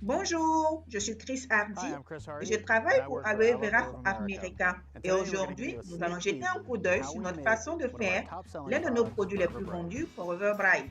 Bonjour, je suis Chris Hi, Hardy I'm Chris et je Hardy. travaille I pour work for Aloe Aloe Vera Vera of America. America. And Et today we're going to give aujourd'hui, you a nous allons sneak jeter peek un coup at d'œil how sur we notre make façon de one of our faire top-selling l'un de nos products, produits les Forever plus Bright. vendus, Forever Bright.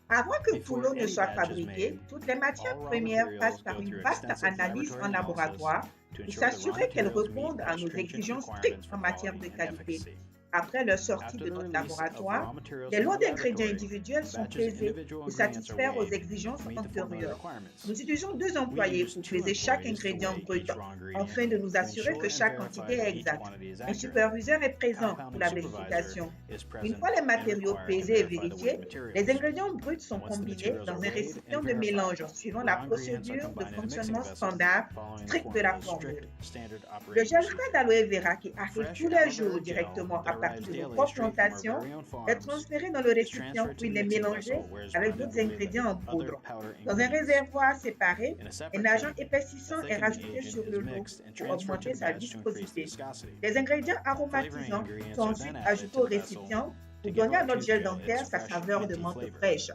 Avant que tout Before l'eau ne any soit batch is fabriqué, made, toutes les matières all raw premières passent materials par go une through vaste extensive analyse laboratory en analysis laboratoire to pour ensure the raw s'assurer qu'elles materials meet répondent à our nos stringent exigences requirements strictes for en matière quality de and qualité. efficacy. Après leur sortie After de the notre release of laboratoire, raw materials les from lots our d'ingrédients laboratory, individuels sont batches of pesés individual pour ingredients are satisfaire aux weighed exigences to meet the formula antérieures. requirements. Nous utilisons deux We employés use pour two peser chaque employees to ingrédient weigh brut each raw ingredient afin de nous to assurer que ensure and chaque quantité verify est that each exacte. quantity is Un accurate. superviseur est A présent pour compounding la supervisor vérification. is Une present fois les and matériaux required to pesés et verify the weighed vérifiés, les materials. ingrédients bruts sont Once the combinés materials are dans un weighed récipient and de verified, mélange suivant the la raw ingredients are procédure de combined in a mixing fonctionnement vessel standard following the stricte de la formula's formule. strict standard Le operating gel frais procedure. d'aloe vera qui arrive Fresh tous les aloe jours vera gel directement that à partir arrives de nos daily propres straight from our plantations very own est farms transféré dans le is récipient transferred où to the il est mixing mélangé vessel where it's avec blended d'autres with ingrédients en other poudre. powder Dans un ingredients. réservoir séparé, In a un separate agent tank, a épaississant est thickening rajouté agent sur is le lot mixed and pour transferred to augmenter the sa batch to increase the viscosité. viscosity. Les ingrédients Flavoring aromatisants ingredients sont are ensuite then added ajoutés to au the vessel récipient to pour give donner à our notre tooth gel gel its dentaire sa fresh, saveur de minty menthe flavor. fraîche.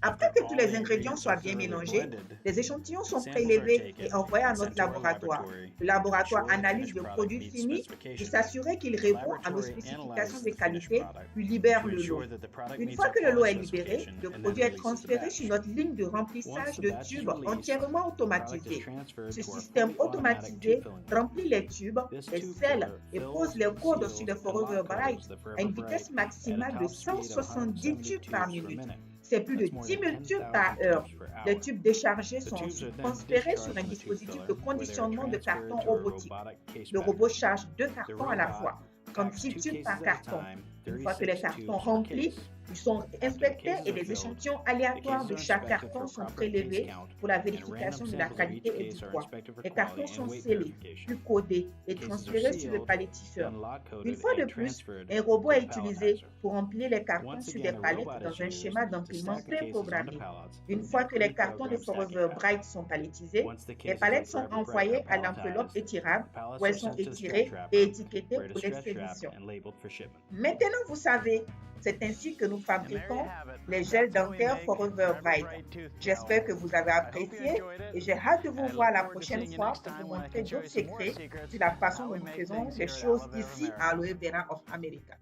Après After que tous all les the ingrédients ingredients soient are bien thoroughly mélangés, blended, les échantillons sont samples are prélevés et taken envoyés à and notre sent to our laboratoire. laboratory Le to laboratoire ensure the analyse finished le product produit meets fini pour specification. s'assurer qu'il The répond à nos laboratory spécifications analyzes de the finished qualité, product puis to libère le lot. ensure that the product Une meets fois our que le lot quality est libéré, specification le and then produit est releases the transféré sur batch. notre ligne de Once remplissage the de batch is tubes released, entièrement the product is automatisé. transferred Ce to our système fully automatic tube automatisé filling remplit line. les tubes, This les tube scelle filler et pose fills, les codes sur seals, le and Forever lock Bright codes the à Forever une Bright vitesse at a maximale de top speed of 170 170 tubes par tubes per minute. minute. C'est plus de That's more 10 than 000 tubes 10,000 par heure. tubes per Les hour. tubes déchargés The sont tubes are ensuite then transférés sur discharged un from the tube dispositif filler, de where they are conditionnement de transferred carton to a robotique. robotic case Le robot packer. charge deux The cartons à la fois, robot comme packs 6 two tubes cases par at a carton. time, Une fois que les 36 cartons tubes per remplis, case. ils sont After the inspectés cases et are des filled, échantillons the aléatoires cases de are chaque inspected for carton a sont proper case prélevés count, pour la and vérification random de la samples of each qualité et du case are poids. inspected for Les quality cartons and sont weight scellés, verification. puis codés et Cases are transférés sur le sealed, paletisseur. then lock Une coded fois de and plus, transferred un robot to est the utilisé palletizer. pour remplir les cartons Once sur des again, a palettes robot dans is un used schéma to d'empilement stack the cases onto préprogrammé. pallets Une in fois a que les cartons de pre-programmed stacking Forever pattern. Bright sont palettisés, Once the les cases palettes of sont Forever Bright are envoyées à l'enveloppe palletized, étirable the pallets où elles are sont sent to the stretch étirées et wrapper, étiquetées where it pour is stretch wrapped l'expédition. and labeled for shipment. Maintenant, vous savez, c'est ainsi que nous And there you fabriquons have it. les gels That's how we dentaires make Forever Forever Bright. Bright tooth J'espère gel. que vous avez I hope you apprécié enjoyed et it, j'ai hâte de and vous I voir look la forward to prochaine seeing you fois next pour vous time when I montrer can show d'autres you some more secrets secrets sur la of façon how dont we nous make faisons things les here at choses Aloe Vera of ici à America. Aloe Vera of America.